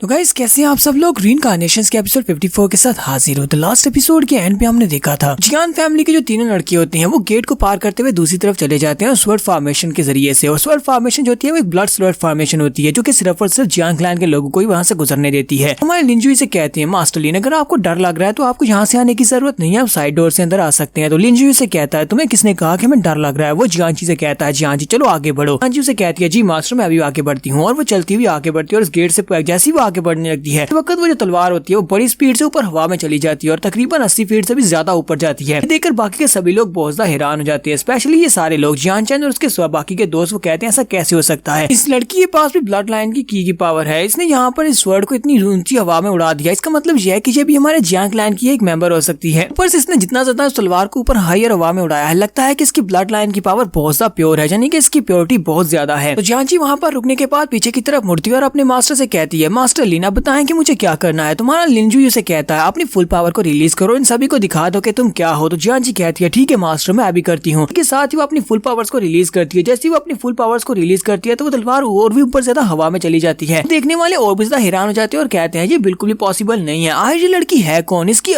तो गाइस कैसे हैं आप सब लोग। रीइंकार्नेशंस के एपिसोड 54 के साथ हाजिर हो। तो लास्ट एपिसोड के एंड पे हमने देखा था जियान फैमिली के जो तीनों लड़के होते हैं वो गेट को पार करते हुए दूसरी तरफ चले जाते हैं और स्वर्ड फॉर्मेशन के जरिए से। और स्वर्ड फॉर्मेशन जो होती है वो एक ब्लड स्वर्ड फॉर्मेशन होती है जो कि सिर्फ और सिर्फ जियान क्लैन के लोगों को ही वहाँ से गुजरने देती है। हमारे लिंजुई से कहते हैं मास्टर लिन अगर आपको डर लग रहा है तो आपको यहाँ से आने की जरूरत नहीं है, आप साइड डोर से अंदर आ सकते हैं। तो लिंजुई से कहता है तुम्हें किसने कहा कि हमें डर लग रहा है। वो जियांची से कहता है जियांची चलो आगे बढ़ो। जियांची से कहती है जी मास्टर मैं अभी आगे बढ़ती हूँ। और वो चलती हुई आगे बढ़ती है और उस गेट से जैसी वो आगे बढ़ने लगती है वक्त वो जो तलवार होती है वो बड़ी स्पीड से ऊपर हवा में चली जाती है और तकरीबन 80 फीट से भी ज्यादा ऊपर जाती है। देखकर बाकी के सभी लोग बहुत ज्यादा हैरान हो जाते हैं, स्पेशली ये सारे लोग जियान चैन और उसके बाकी के दोस्त। वो कहते हैं ऐसा कैसे हो सकता है, इस लड़की के पास भी ब्लड लाइन की पावर है, इसने यहाँ पर इस स्वर्ड को इतनी ऊंची हवा में उड़ा दिया। इसका मतलब यह है कि ये भी हमारे जियांग क्लैन की एक मेंबर हो सकती है। ऊपर से इसने जितना ज्यादा उस तलवार को ऊपर हायर हवा में उड़ाया है लगता है कि इसकी ब्लड लाइन की पावर बहुत ज्यादा प्योर है, यानी कि इसकी प्योरिटी बहुत ज्यादा है। तो जियांची वहाँ पर रुकने के बाद पीछे की तरफ मुड़ती है और अपने मास्टर से कहती है मास्टर लिन आप बताएं कि मुझे क्या करना है। तुम्हारा लिंजुई से कहता है अपनी फुल पावर को रिलीज करो, इन सभी को दिखा दो कि तुम क्या हो। तो जियांची कहती है ठीक है मास्टर मैं अभी करती हूँ। इसके साथ ही वो अपनी फुल पावर्स को रिलीज करती है। जैसे वो अपनी फुल पावर्स को रिलीज करती है तो वो तलवार और भी ऊपर ज्यादा हवा में चली जाती है। देखने वाले और भी ज्यादा हैरान हो जाते हैं और कहते हैं ये बिल्कुल भी पॉसिबल नहीं है। आखिर ये लड़की है कौन, इसकी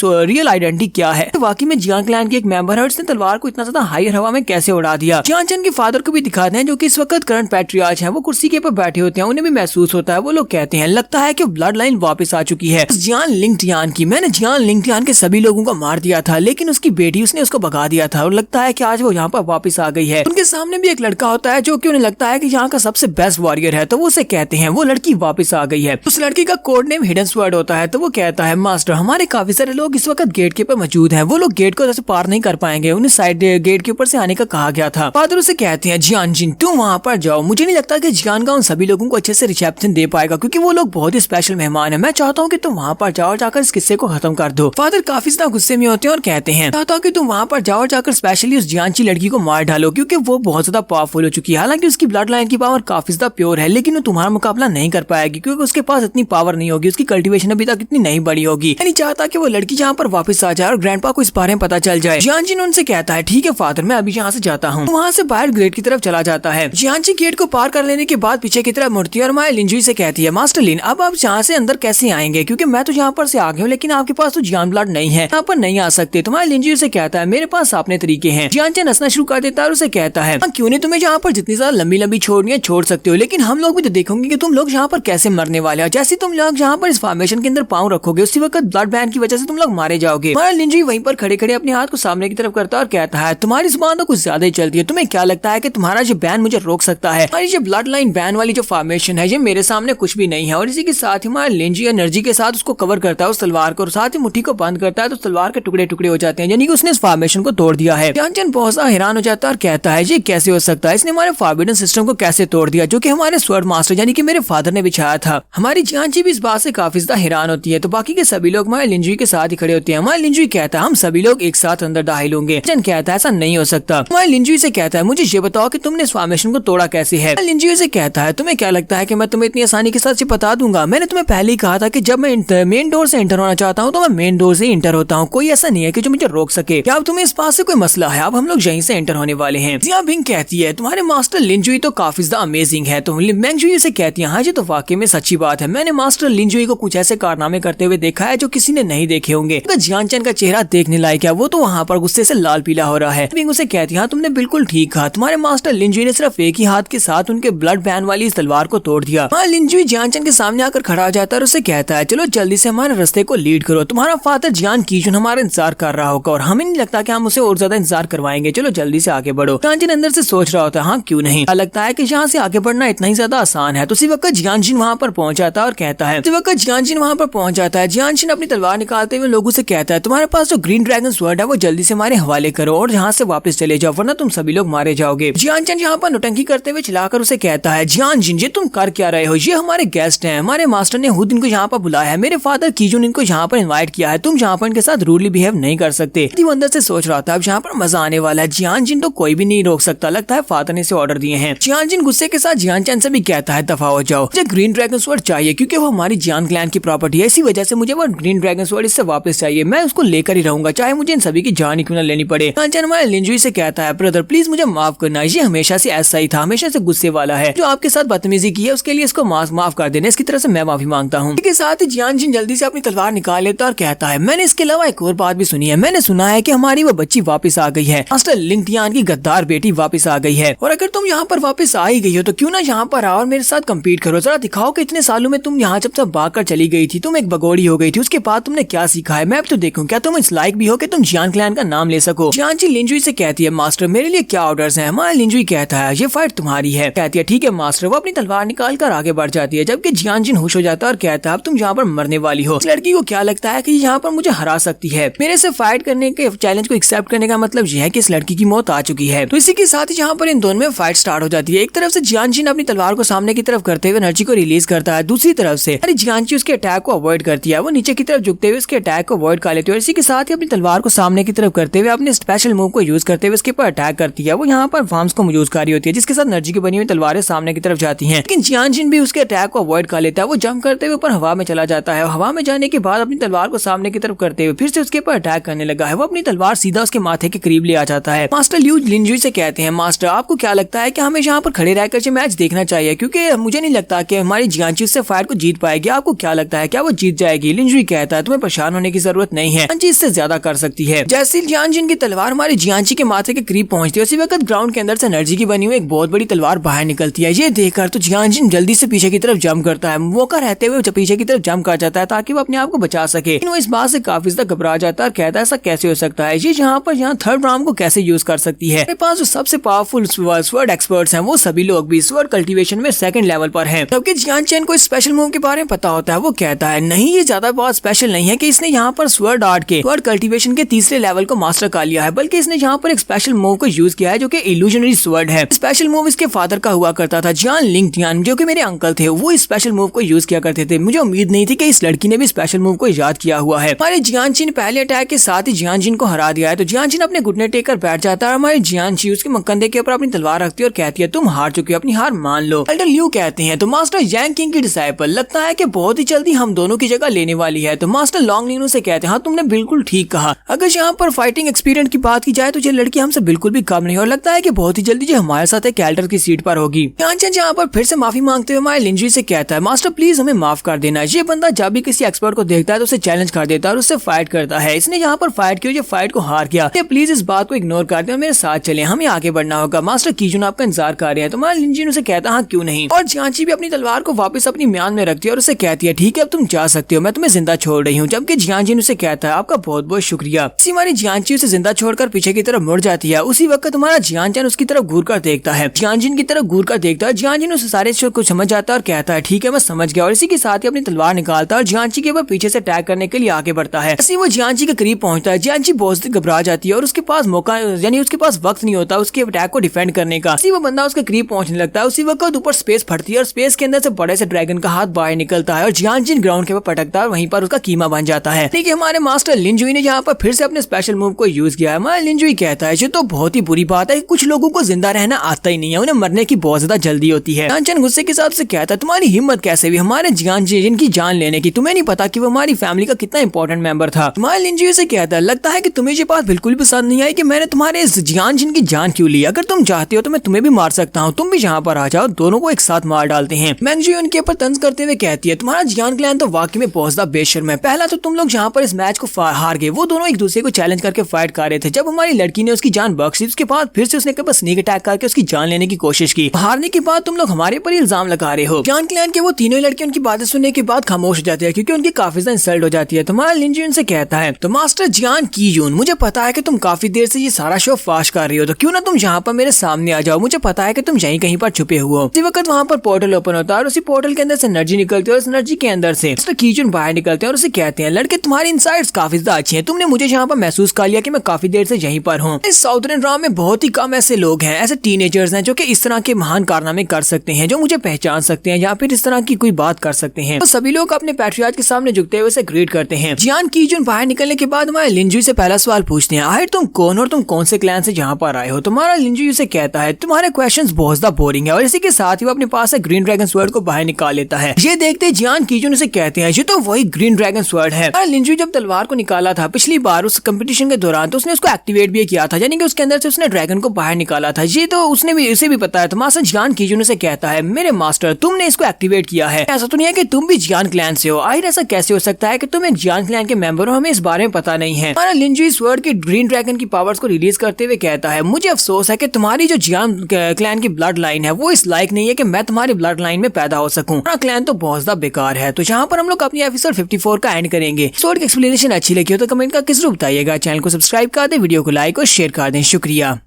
रियल आइडेंटिटी क्या है। तो वाकई में जियांग क्लैन की एक मेंबर है और इसने तलवार को इतना ज्यादा हायर हवा में कैसे उड़ा दिया। जियांचन के फादर को भी दिखाते हैं जो कि इस वक्त करंट पैट्रियार्च है। वो कुर्सी के ऊपर बैठे होते हैं, उन्हें भी महसूस होता है। वो लोग कहते हैं लगता है कि ब्लड लाइन वापस आ चुकी है जियान लिंगटियान की। मैंने जियान लिंगटियान के सभी लोगों को मार दिया था लेकिन उसकी बेटी उसने उसको भगा दिया था और लगता है कि आज वो यहाँ पर वापस आ गई है। उनके सामने भी एक लड़का होता है जो कि उन्हें लगता है कि यहाँ का सबसे बेस्ट वॉरियर है। तो वो उसे कहते हैं वो लड़की वापस आ गई है। उस लड़की का कोड नेम हिडन स्वर्ड होता है। तो वो कहता है मास्टर हमारे काफी सारे लोग इस वक्त गेट के ऊपर मौजूद हैं, वो लोग गेट को जैसे पार नहीं कर पाएंगे, उन्हें साइड गेट के ऊपर से आने का कहा गया था। फादर उसे कहते हैं जियान जिन तुम वहाँ पर जाओ। मुझे नहीं लगता कि जियान का उन सभी लोगों को अच्छे से रिसेप्शन दे पाएगा क्योंकि वो लोग बहुत ही स्पेशल मेहमान है। मैं चाहता हूँ कि तुम वहाँ पर जाओ, जाकर इस किस्से को खत्म कर दो। फादर काफी ज्यादा गुस्से में होते हैं और कहते हैं चाहता हूँ कि तुम वहाँ पर जाओ, जाकर स्पेशली उस जियांची लड़की को मार डालो क्योंकि वो बहुत ज्यादा पावरफुल हो चुकी है। हालांकि उसकी ब्लड लाइन की पावर काफी ज्यादा प्योर है लेकिन वो तुम्हारा मुकाबला नहीं कर पाएगी क्योंकि उसके पास इतनी पावर नहीं होगी, उसकी कल्टीवेशन अभी तक इतनी नहीं बड़ी होगी। नहीं चाहता कि वो लड़की यहाँ पर वापस आ जाए और ग्रैंडपा को इस बारे में पता चल जाए। जियांची उनसे कहता है ठीक है फादर मैं अभी यहाँ से जाता हूँ। वहाँ से बाहर गेट की तरफ चला जाता है। जियांची गेट को पार कर लेने के बाद पीछे की तरफ मुड़ती है और माया लिंजुई से कहती है मास्टर लिन अब आप यहाँ से अंदर कैसे आएंगे क्योंकि मैं तो यहाँ पर से आ गया हूँ लेकिन आपके पास तो जियान ब्लड नहीं है, यहाँ पर नहीं आ सकते। तुम्हारे लिंजुई से कहता है मेरे पास अपने तरीके हैं। जियांचन हंसना शुरू कर देता है और उसे कहता है क्यों नहीं, तुम्हें यहाँ पर जितनी ज्यादा लंबी लंबी छोड़नी है छोड़ सकते हो लेकिन हम लोग भी तो देखेंगे कि तुम लोग यहाँ पर कैसे मरने वाले हो। जैसे तुम लोग यहाँ पर इस फॉर्मेशन के अंदर पाँव रखोगे उसी वक्त ब्लड बैन की वजह से तुम लोग मारे जाओगे। हमारा लिंजुई वहीं पर खड़े खड़े अपने हाथ को सामने की तरफ करता है और कहता है तुम्हारी जुबान तो कुछ ज्यादा ही चलती है, तुम्हें क्या लगता है कि तुम्हारा जो बैन मुझे रोक सकता है। हमारी जो ब्लड लाइन बैन वाली जो फॉर्मेशन है ये मेरे सामने कुछ भी नहीं है। और इसी के साथ ही हमारा लिंजुई एनर्जी के साथ उसको कवर करता है उस तलवार को और साथ ही मुट्ठी को बंद करता है तो तलवार के टुकड़े टुकड़े हो जाते हैं, यानी कि उसने इस फॉर्मेशन को तोड़ दिया है। जियांचन बहुत ज्यादा हैरान हो जाता है और कहता है ये कैसे हो सकता है, इसने हमारे फॉरबिडन सिस्टम को कैसे तोड़ दिया जो कि हमारे स्वर्ड मास्टर यानी कि मेरे फादर ने बिछाया था। हमारी जियांची भी इस बात से काफी ज्यादा हैरान होती है। तो बाकी के सभी लोग हमारे लिंजुई के साथ ही खड़े होते हैं। हमारे लिंजुई कहता है हम सभी लोग एक साथ अंदर दाखिल होंगे। जन कहता है ऐसा नहीं हो सकता। हमारे लिंजुई से कहता है मुझे ये बताओ कि तुमने इस फॉर्मेशन को तोड़ा कैसे है। लिंजुई से कहता है तुम्हें क्या लगता है कि मैं तुम्हें इतनी आसानी के साथ बता दूंगा, मैंने तुम्हें पहले ही कहा था कि जब मैं मेन डोर से इंटर होना चाहता हूँ तो मैं मेन डोर से इंटर होता हूँ, कोई ऐसा नहीं है कि जो मुझे रोक सके। क्या अब तुम्हें इस बात से कोई मसला है, अब हम लोग यहीं से एंटर होने वाले हैं। जिया बिंग कहती है तुम्हारे मास्टर लिंजुई तो काफी ज्यादा अमेजिंग है। तो मेंगजुई से कहती है हाँ जी तो वाकई में सच्ची बात है, मैंने मास्टर लिंजुई को कुछ ऐसे कारनामे करते हुए देखा है जो किसी ने नहीं देखे होंगे। जियांचन का चेहरा देखने लायक है, वो तो वहाँ पर गुस्से से लाल पीला हो रहा है। बिंग उसे कहती है हाँ तुमने बिल्कुल ठीक कहा, तुम्हारे मास्टर लिंजुई ने सिर्फ एक ही हाथ के साथ उनके ब्लड बैन वाली इस तलवार को तोड़ दिया। हाँ लिंजुई जियांचन के सामने आकर खड़ा हो जाता है और उसे कहता है चलो जल्दी से हमारे रास्ते को लीड करो, तुम्हारा फादर जियान कीजुन हमारा इंतजार कर रहा होगा और हमें नहीं लगता कि हम उसे और ज्यादा इंतजार करवाएंगे, चलो जल्दी से आगे बढ़ो। जियांचन अंदर से सोच रहा होता है हाँ क्यों नहीं, लगता है कि यहाँ से आगे बढ़ना इतना ही ज्यादा आसान है। तो उसी वक्त जियांजिन वहाँ पर पहुंच जाता है और कहता है जियांजिन अपनी तलवार निकालते हुए लोगों से कहता है तुम्हारे पास जो ग्रीन ड्रैगन स्वर्ड है वो जल्दी से हमारे हवाले करो और यहाँ से वापस चले जाओ वरना तुम सभी लोग मारे जाओगे। जियांचन यहाँ पर नौटंकी करते हुए चिल्लाकर उसे कहता है जियांजिन ये तुम कर क्या रहे हो, ये हमारे गेस्ट हैं, हमारे मास्टर ने खुद इनको यहाँ पर बुलाया है, मेरे फादर कीजुन इनको यहाँ पर इनवाइट किया है, तुम यहाँ पर इनके साथ रूडली बिहेव नहीं कर सकते। वो अंदर से सोच रहा था अब यहाँ पर मजा आने वाला है, जियांजिन तो कोई भी नहीं रोक सकता, लगता है फादर ने इसे ऑर्डर दिए हैं। जियांजिन गुस्से के साथ जियांचन से भी कहता है दफा हो जाओ, मुझे ग्रीन ड्रैगन स्वॉर्ड चाहिए क्योंकि वो हमारी जियान क्लैन की प्रॉपर्टी है, इसी वजह से मुझे वो ग्रीन ड्रैगन स्वॉर्ड इससे वापस चाहिए, मैं उसको लेकर ही रहूंगा चाहे मुझे इन सभी की जान ही क्यों न लेनी पड़े। जियांचन हमारे लिंजुई से कहता है ब्रदर प्लीज मुझे माफ करना, ये हमेशा से ऐसा ही था, हमेशा से गुस्से वाला है, जो आपके साथ बदतमीजी की है उसके लिए इसको माफ कर कर देना, इसकी तरफ से मैं माफी मांगता हूँ। इसके साथ ही जियान जिन जल्दी से अपनी तलवार निकाल लेता और कहता है मैंने इसके अलावा एक और बात भी सुनी है, मैंने सुना है कि हमारी वो बच्ची वापस आ गई है, मास्टर लिंगटियान की गद्दार बेटी वापस आ गई है, और अगर तुम यहाँ पर वापस आ ही गई हो तो क्यों ना यहाँ पर आओ और मेरे साथ कम्पीट करो, जरा दिखाओ कि इतने सालों में तुम यहाँ जब तक भाग कर चली गई थी, तुम एक बगोड़ी हो गई थी, उसके बाद तुमने क्या सीखा है, मैं अब तो देखूं क्या तुम इस लायक भी हो कि तुम जियान क्लैन का नाम ले सको। जियान जी लिंजुई से कहती है मास्टर मेरे लिए क्या ऑर्डर्स हैं। हमारा लिंजुई कहता है ये फाइट तुम्हारी है। कहती है ठीक है मास्टर। वो अपनी तलवार निकाल कर आगे बढ़ जाती है, जबकि जियान जिन होश हो जाता है और कहता है अब तुम यहाँ पर मरने वाली हो। इस लड़की को क्या लगता है कि यहाँ पर मुझे हरा सकती है, मेरे से फाइट करने के चैलेंज को एक्सेप्ट करने का मतलब यह है कि इस लड़की की मौत आ चुकी है। तो इसी के साथ ही यहाँ पर इन दोनों में फाइट स्टार्ट हो जाती है। एक तरफ से जियान जिन अपनी तलवार को सामने की तरफ करते हुए एनर्जी को रिलीज करता है, दूसरी तरफ से जियान जी उसके अटैक को अवॉइड करती है, वो नीचे की तरफ झुकते हुए उसके अटैक को अवॉइड कर लेती है। इसी के साथ ही अपनी तलवार को सामने की तरफ करते हुए अपने स्पेशल मूव को यूज करते हुए उसके ऊपर अटैक करती है। वो यहाँ पर वार्म्स को यूज कर रही होती है, जिसके साथ एनर्जी की बनी हुई तलवारें सामने की तरफ जाती हैं। लेकिन जियान जिन भी उसके अटैक को अवॉइड कर लेता है, वो जंप करते हुए ऊपर हवा में चला जाता है। हवा में जाने के बाद अपनी तलवार को सामने की तरफ करते हुए फिर से उसके ऊपर अटैक करने लगा है। वो अपनी तलवार सीधा उसके माथे के करीब ले आ जाता है। मास्टर लियू लिंजुई से कहते हैं मास्टर आपको क्या लगता है कि हमें यहाँ पर खड़े रहकर मैच देखना चाहिए, क्योंकि मुझे नहीं लगता कि हमारी जियान जी उससे फाइट को जीत पाएगी। आपको क्या लगता है क्या वो जीत जाएगी? लिंजुई कहता है तुम्हें परेशान होने की जरूरत नहीं है, जियान जी इससे ज्यादा कर सकती है। जैसे जियान जिन की तलवार हमारी जियान जी के माथे के करीब पहुंचती है, उसी वक्त ग्राउंड के अंदर से एनर्जी की बनी हुई एक बहुत बड़ी तलवार बाहर निकलती है। ये देखकर तो जियान जिन जल्दी से पीछे की तरफ जंप करता है, मौका रहते हुए पीछे की तरफ जंप कर जाता है ताकि वो अपने आप को बचा सके। लेकिन वो इस बात से काफी ज्यादा घबरा जाता है और कहता है ऐसा कैसे हो सकता है, ये यहाँ थर्ड राउंड को कैसे यूज कर सकती है। मेरे पास जो सबसे पावरफुल स्वर्ड एक्सपर्ट्स हैं, वो सभी लोग भी स्वर्ड कल्टीवेशन में सेकंड लेवल पर हैं। जबकि जियान चैन को स्पेशल मूव के बारे में पता होता है, वो कहता है नहीं ये ज्यादा बहुत स्पेशल नहीं है कि इसने यहाँ पर स्वर्ड आर्ट के स्वर्ड कल्टीवेशन के तीसरे लेवल को मास्टर कर लिया है, बल्कि इसने यहाँ पर एक स्पेशल मूव को यूज किया है जो कि इल्यूजनरी स्वर्ड है। स्पेशल मूव इसके फादर का हुआ करता था, जियान लिंगटियान, जो कि मेरे अंकल थे, वो इस स्पेशल मूव को यूज किया करते थे। मुझे उम्मीद नहीं थी कि इस लड़की ने भी स्पेशल मूव को याद किया हुआ है। हमारे जियान जी ने पहले अटैक के साथ ही जियान जी को हरा दिया है। तो जियान जी अपने घुटने टेक कर बैठ जाता है। हमारे जियान जी उसके कंधे के ऊपर अपनी तलवार रखती है और कहती है तुम हार चुके हो, अपनी हार मान लो। एल्डर लियू कहते हैं तो मास्टर यांग किंग की डिसाइपल लगता है कि बहुत ही जल्दी हम दोनों की जगह लेने वाली है। तो मास्टर लॉन्ग लीनू से कहते हैं हाँ तुमने बिल्कुल ठीक कहा, अगर यहाँ पर फाइटिंग एक्सपीरियंस की बात की जाए तो ये लड़की हमसे बिल्कुल भी कम नहीं, और लगता है कि बहुत ही जल्दी जो हमारे साथ एक कैल्डर की सीट पर होगी। यहाँ पर फिर से माफी मांगते हुए हमारे लिंजुई से कहता है मास्टर प्लीज हमें माफ कर देना, ये बंदा जब भी किसी एक्सपर्ट को देखता है तो उसे चैलेंज कर देता है और उससे फाइट करता है। इसने यहाँ पर फाइट की, फाइट को हार गया, प्लीज इस बात को इग्नोर कर दे और मेरे साथ चले, हमें आगे बढ़ना होगा। मास्टर कीजुन आपका इंतजार कर रहे हैं। तो हमारे लिंजुई उसे कहता है हाँ क्यों नहीं, और जियांची भी अपनी तलवार को वापस अपनी म्यान में रखती है और उसे कहती है ठीक है अब तुम जा सकते हो, मैं तुम्हें जिंदा छोड़ रही हूँ। जबकि जियांची उसे कहता है आपका बहुत बहुत शुक्रिया। इसी हमारी जियांची उसे जिंदा छोड़कर पीछे की तरफ मुड़ जाती है। उसी वक्त हमारा जियांचन उसकी तरफ घूर कर देखता है, जियांजिन की तरफ घूर कर देखता है। जियांजिन उसे सारे कुछ समझ जाता है और कहता है ठीक है मैं समझ गया, और इसी के साथ ही अपनी तलवार निकालता है और जियांची के ऊपर पीछे से अटैक करने के लिए आगे बढ़ता है। ऐसे वो जियांची के करीब पहुंचता है। जियांची बहुत घबरा जाती है और उसके पास मौका यानी उसके पास वक्त नहीं होता उसके अटैक को डिफेंड करने का। इसी वो बंदा उसके करीब पहुंचने लगता है। उसी वक्त ऊपर स्पेस फटती है और स्पेस के अंदर से बड़े से ड्रैगन का हाथ बाहर निकलता है और जियांजिन ग्राउंड के ऊपर पटकता है, वहीं पर उसका कीमा बन जाता है। लेकिन हमारे मास्टर लिंजुई ने यहाँ पर फिर से अपने स्पेशल मूव को यूज किया है। हमारा लिंजुई कहता है ये तो बहुत ही बुरी बात है, कुछ लोगों को जिंदा रहना आता ही नहीं है, उन्हें मरने की बहुत ज्यादा जल्दी होती है। जियांचन गुस्से के साथ से कहता है तुम्हारी हिम्मत कैसे हुई हमारे जियांजिन की जान लेने की, तुम्हें नहीं पता कि वो हमारी फैमिली का कितना इंपॉर्टेंट मेंबर था। हमारे लिंजुई से कहता है लगता है कि तुम्हें ये बात बिल्कुल भी पसंद नहीं आई कि मैंने तुम्हारे इस जियांजिन की जान क्यों ली, अगर तुम चाहते हो तो मैं तुम्हें भी मार सकता हूँ, तुम भी यहाँ पर आ जाओ, दोनों को एक साथ मार डालते हैं। मैंगजुई उनके ऊपर तंज करते हुए कहती है तुम्हारा जियान क्लैन तो वाकई में बहुत ज्यादा बेशर्म है, पहला तो तुम लोग यहाँ पर इस मैच को हार गए, वो दोनों एक दूसरे को चैलेंज करके फाइट कर रहे थे, जब हमारी लड़की ने उसकी जान बख्शी उसके बाद फिर से उसने स्नीक अटैक करके उसकी जान लेने की कोशिश की, हारने के बाद तुम लोग हमारे पर इल्जाम लगा रहे हो। जियान क्लैन के वो तीनों लड़के उनकी बातें सुनने के बाद खामोश हो जाते हैं क्योंकि उनकी काफी ज्यादा इंसल्ट हो जाती है। तुम्हारा लिंजुई उनसे कहता है तो मास्टर जियान कीजुन मुझे पता है कि तुम काफी देर से ये सारा शो फाश कर रही हो, तो क्यों ना तुम यहाँ पर मेरे सामने आ जाओ, मुझे पता है कि तुम यहीं कहीं पर छुपे हुए हो। इसी वक्त वहाँ पर पोर्टल ओपन होता है और उसी पोर्टल के अंदर से एनर्जी निकलती है और उस एनर्जी के अंदर से मास्टर कीजुन बाहर निकलते हैं और उसे कहते हैं लड़के तुम्हारी इनसाइट्स काफी ज्यादा अच्छी हैं, तुमने मुझे यहाँ पर महसूस कर लिया कि मैं काफी देर से यहीं पर हूँ। इस साउदर्न राम में बहुत ही कम ऐसे लोग हैं, ऐसे टीनेजर्स हैं जो कि इस तरह के महान कारनामे कर सकते हैं, जो मुझे पहचान सकते हैं या फिर इस तरह की कोई बात कर सकते हैं। तो सभी लोग अपने पैट्रियार्च के सामने झुकते हुए उसे ग्रीट करते हैं। जियान कीजुन बाहर निकलने के बाद हमारे लिंजुई से पहला सवाल पूछते हैं आखिर तुम कौन और तुम कौन से क्लैन से यहाँ पर आए हो। तुम्हारा लिंजुई उसे कहता है तुम्हारे क्वेश्चंस बहुत ज्यादा बोरिंग है, और इसी के साथ ही वो अपने पास से ग्रीन ड्रैगन स्वर्ड को बाहर निकाल लेता है। ये देखते जियान कीजुन उसे कहते हैं ये तो वही ग्रीन ड्रैगन स्वर्ड है। लिंजुई जब तलवार को निकाला था पिछली बार उस कंपटीशन के दौरान तो उसने उसको एक्टिवेट भी किया था, यानी कि उसके अंदर से उसने ड्रैगन को बाहर निकाला था। ये तो उसने भी उसे भी पता है। तो मास्टर जियान कीजुन उसे कहता है मेरे मास्टर तुमने इसको एक्टिवेट किया है। ऐसा तो नहीं है कि तुम भी जियान क्लैन से हो। आखिर ऐसा कैसे हो सकता है कि तुम एक जियान क्लैन के मेंबर हो, हमें इस बारे में पता नहीं है। हमारा लिंजुई स्वर्ड के ग्रीन ड्रैगन की पावर्स को रिलीज करते हुए कहता है, मुझे अफसोस है कि तुम्हारी जो जियान क्लैन की ब्लड लाइन है वो इस लायक नहीं है कि मैं तुम्हारी ब्लड लाइन में पैदा हो सकूं। हमारा क्लैन तो बहुत ज्यादा बेकार है। तो यहाँ पर हम लोग अपनी एपिसोड 54 का एंड करेंगे। एपिसोड की एक्सप्लेनेशन अच्छी लगी हो तो कमेंट का किस रूप बताइएगा। चैनल को सब्सक्राइब कर दे, वीडियो को लाइक और शेयर कर दें। शुक्रिया।